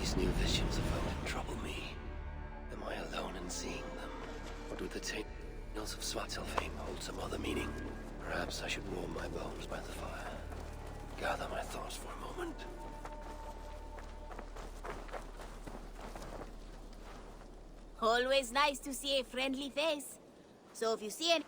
These new visions of Odin trouble me. Am I alone in seeing them? Or do the tales of Svartalfheim hold some other meaning? Perhaps I should warm my bones by the fire. Gather my thoughts for a moment. Always nice to see a friendly face. So if you see any...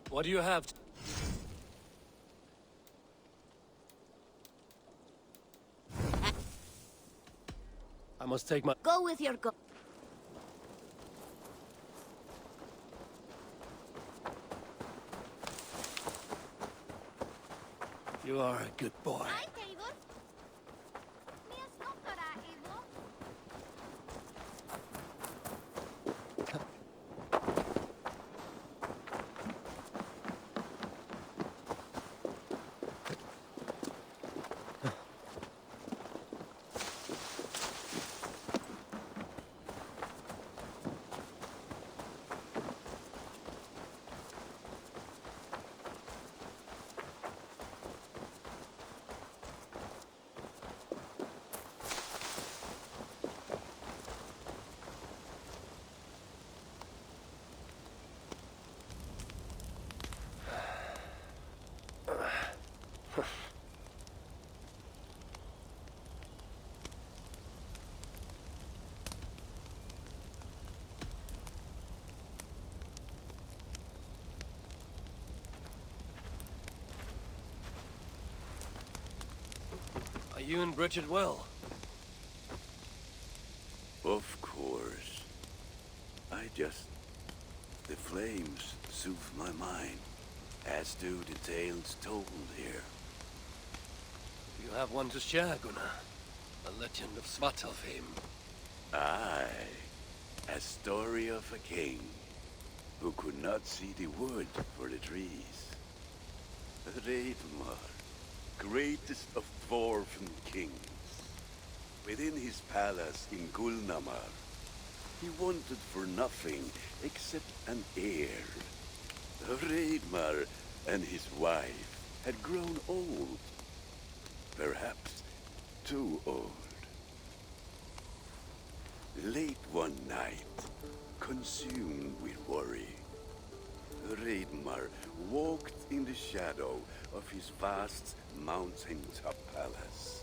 What do you have? I must take my... Go with your go... You are a good boy. Are you and Bridget well? Of course. The flames soothe my mind, as do the tales told here. You have one to share, Gunnar. The legend of Svartalfheim. Aye, a story of a king who could not see the wood for the trees. Reidmar, greatest of dwarven kings. Within his palace in Gulnamar, he wanted for nothing except an heir. Reidmar and his wife had grown old. Perhaps too old. Late one night, consumed with worry, Reidmar walked in the shadow of his vast mountaintop palace,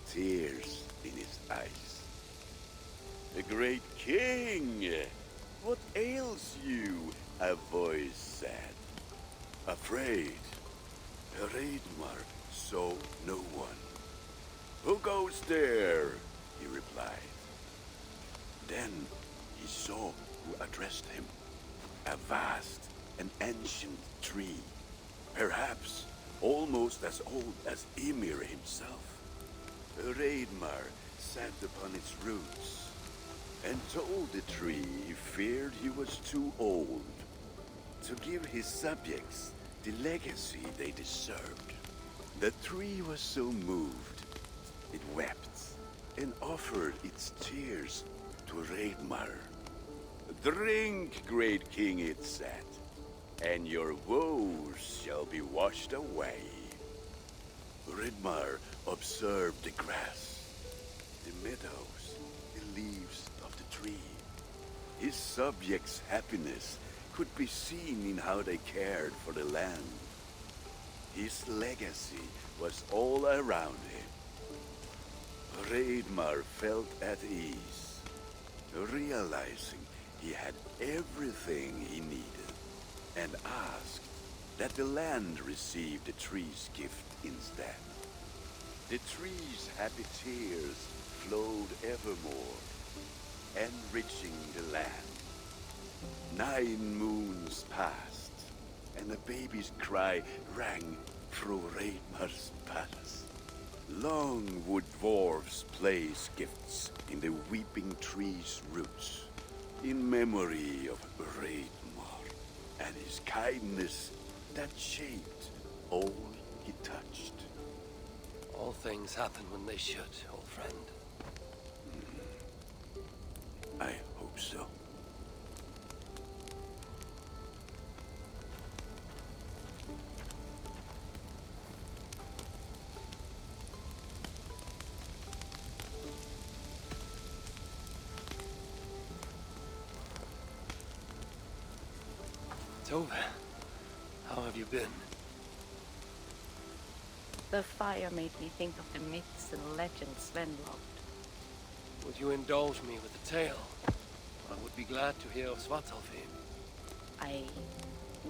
tears in his eyes. "The great king! What ails you?" a voice said. Afraid, Reidmar saw no one. "Who goes there?" he replied. Then he saw who addressed him. A vast and ancient tree, perhaps almost as old as Ymir himself. Reidmar sat upon its roots and told the tree he feared he was too old to give his subjects the legacy they deserved. The tree was so moved, it wept and offered its tears to Reidmar. "Drink, great king," it said, "and your woes shall be washed away." Reidmar observed the grass, the meadows, the leaves of the tree. His subjects' happiness could be seen in how they cared for the land. His legacy was all around him. Reidmar felt at ease, realizing he had everything he needed, and asked that the land receive the tree's gift instead. The tree's happy tears flowed evermore, enriching the land. 9 moons passed, and a baby's cry rang through Reidmar's palace. Long would dwarves place gifts in the weeping tree's roots, in memory of Reidmar and his kindness that shaped all he touched. All things happen when they should, old friend. I hope so. Tove, how have you been? The fire made me think of the myths and legends Sven loved. Would you indulge me with a tale? I would be glad to hear of Svartalfheim. I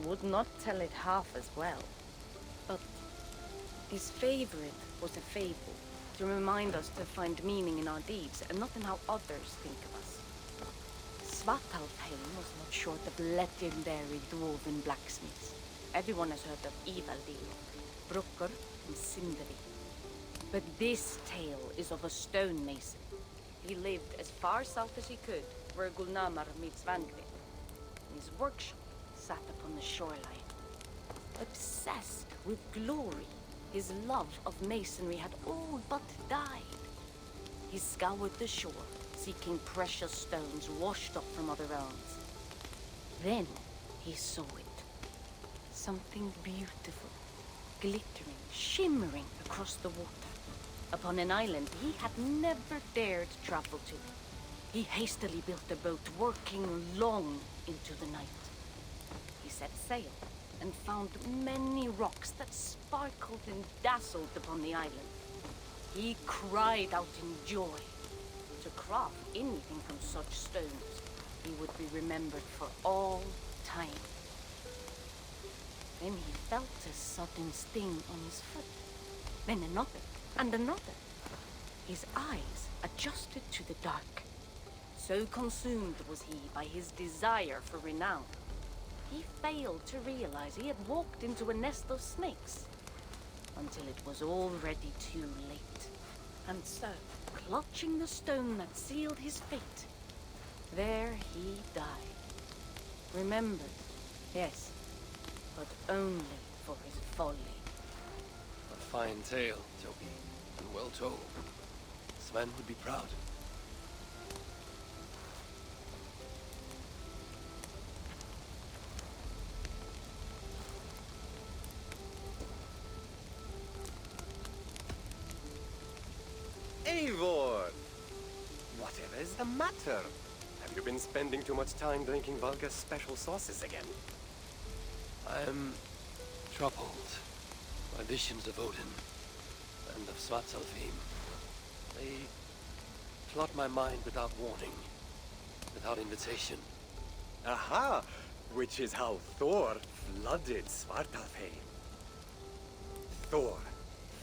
would not tell it half as well, but his favorite was a fable, to remind us to find meaning in our deeds and not in how others think of us. Svartalfheim was not short of legendary dwarven blacksmiths. Everyone has heard of Evaldil, Brucker, and Sindri. But this tale is of a stonemason. He lived as far south as he could, where Gulnamar meets Vangrid. His workshop sat upon the shoreline. Obsessed with glory, his love of masonry had all but died. He scoured the shore, seeking precious stones washed up from other realms. Then he saw it. Something beautiful, glittering, shimmering across the water, upon an island he had never dared travel to. He hastily built a boat, working long into the night. He set sail and found many rocks that sparkled and dazzled upon the island. He cried out in joy. To craft anything from such stones, he would be remembered for all time. Then he felt a sudden sting on his foot, then another, and another. His eyes adjusted to the dark. So consumed was he by his desire for renown, he failed to realize he had walked into a nest of snakes, until it was already too late. And so, clutching the stone that sealed his fate, there he died. Remembered, yes, but only for his folly. A fine tale, Toby, and well told. Sven would be proud. Eivor! Whatever is the matter? Have you been spending too much time drinking Valka's special sauces again? I'm troubled by visions of Odin and of Svartalfheim. They flood my mind without warning, without invitation. Aha! Which is how Thor flooded Svartalfheim. Thor,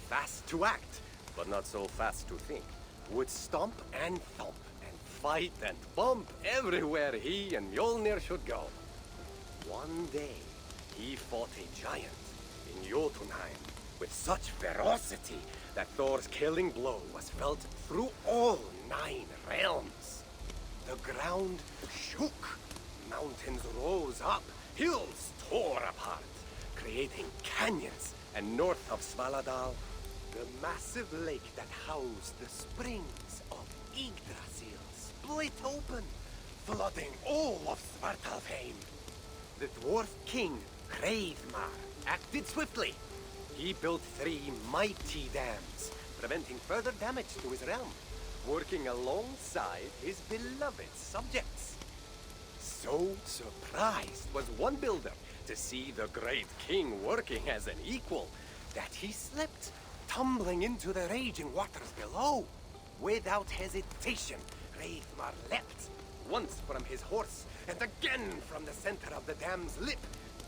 fast to act, but not so fast to think, would stomp and thump and fight and bump everywhere he and Mjolnir should go. One day, he fought a giant in Jotunheim with such ferocity that Thor's killing blow was felt through all 9 realms. The ground shook, mountains rose up, hills tore apart, creating canyons, and north of Svaladal, the massive lake that housed the springs of Yggdrasil split open, flooding all of Svartalfheim. The dwarf king, Hreidmar, acted swiftly. He built 3 mighty dams, preventing further damage to his realm, working alongside his beloved subjects. So surprised was one builder to see the great king working as an equal, that he slipped, tumbling into the raging waters below. Without hesitation, Hreidmar leapt, once from his horse, and again from the center of the dam's lip,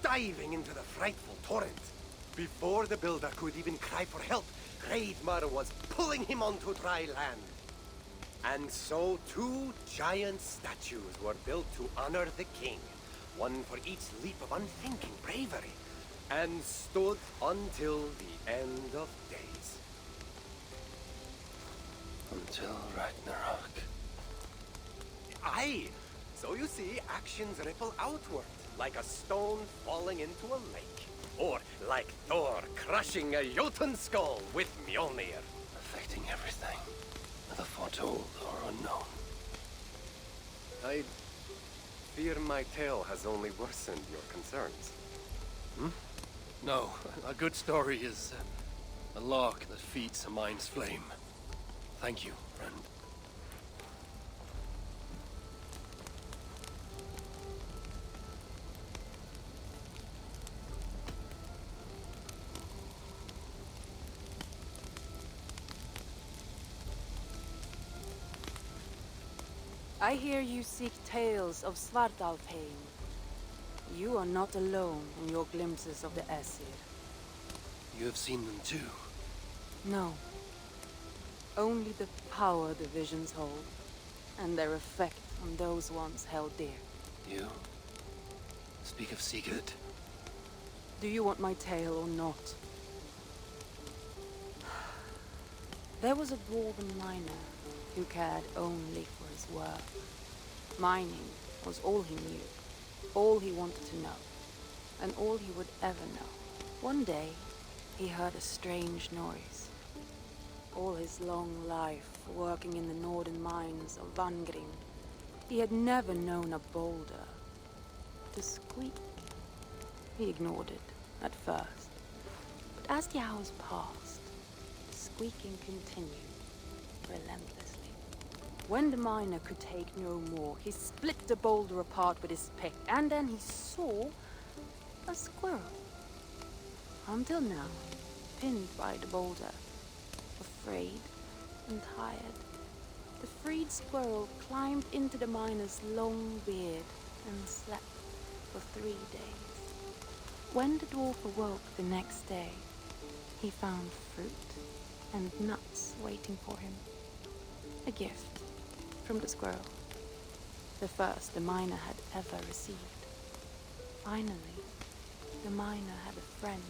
diving into the frightful torrent. Before the builder could even cry for help, Hreidmar was pulling him onto dry land. And so 2 giant statues were built to honor the king, one for each leap of unthinking bravery, and stood until the end of days. Until Ragnarok. Aye! So you see, actions ripple outward, like a stone falling into a lake. Or like Thor crushing a Jotun skull with Mjolnir. Affecting everything, whether foretold or unknown. I fear my tale has only worsened your concerns. No, a good story is a log that feeds a mind's flame. Thank you, friend. I hear you seek tales of Svartalfheim. You are not alone in your glimpses of the Aesir. You have seen them too. No. Only the power the visions hold, and their effect on those once held dear. You? Speak of Sigurd. Do you want my tale or not? There was a dwarven miner who cared only for his work. Mining was all he knew, all he wanted to know, and all he would ever know. One day, he heard a strange noise. All his long life, working in the northern mines of Vangrim, he had never known a boulder to squeak. He ignored it at first, but as the hours passed, the squeaking continued relentlessly. When the miner could take no more, he split the boulder apart with his pick, and then he saw a squirrel. Until now, pinned by the boulder, afraid and tired, the freed squirrel climbed into the miner's long beard and slept for 3 days. When the dwarf awoke the next day, he found fruit and nuts waiting for him. A gift from the squirrel, the first the miner had ever received. Finally, the miner had a friend.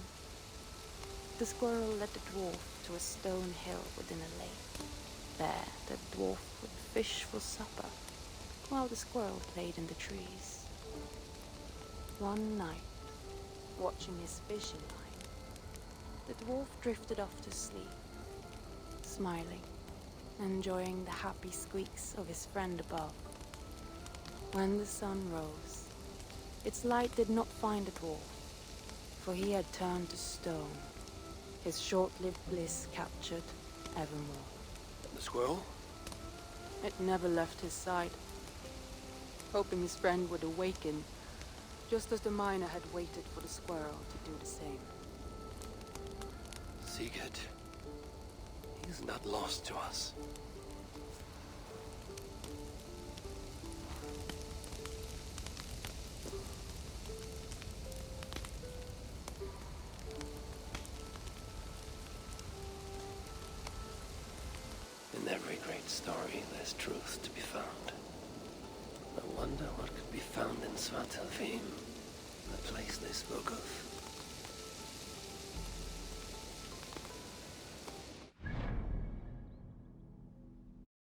The squirrel led the dwarf to a stone hill within a lake. There, the dwarf would fish for supper, while the squirrel played in the trees. One night, watching his fishing line, the dwarf drifted off to sleep, smiling, enjoying the happy squeaks of his friend above. When the sun rose, its light did not find the dwarf, for he had turned to stone, his short-lived bliss captured evermore. The squirrel? It never left his side, hoping his friend would awaken, just as the miner had waited for the squirrel to do the same. Sigurd. He is not lost to us. In every great story, there's truth to be found. I wonder what could be found in Svartalfheim, the place they spoke of.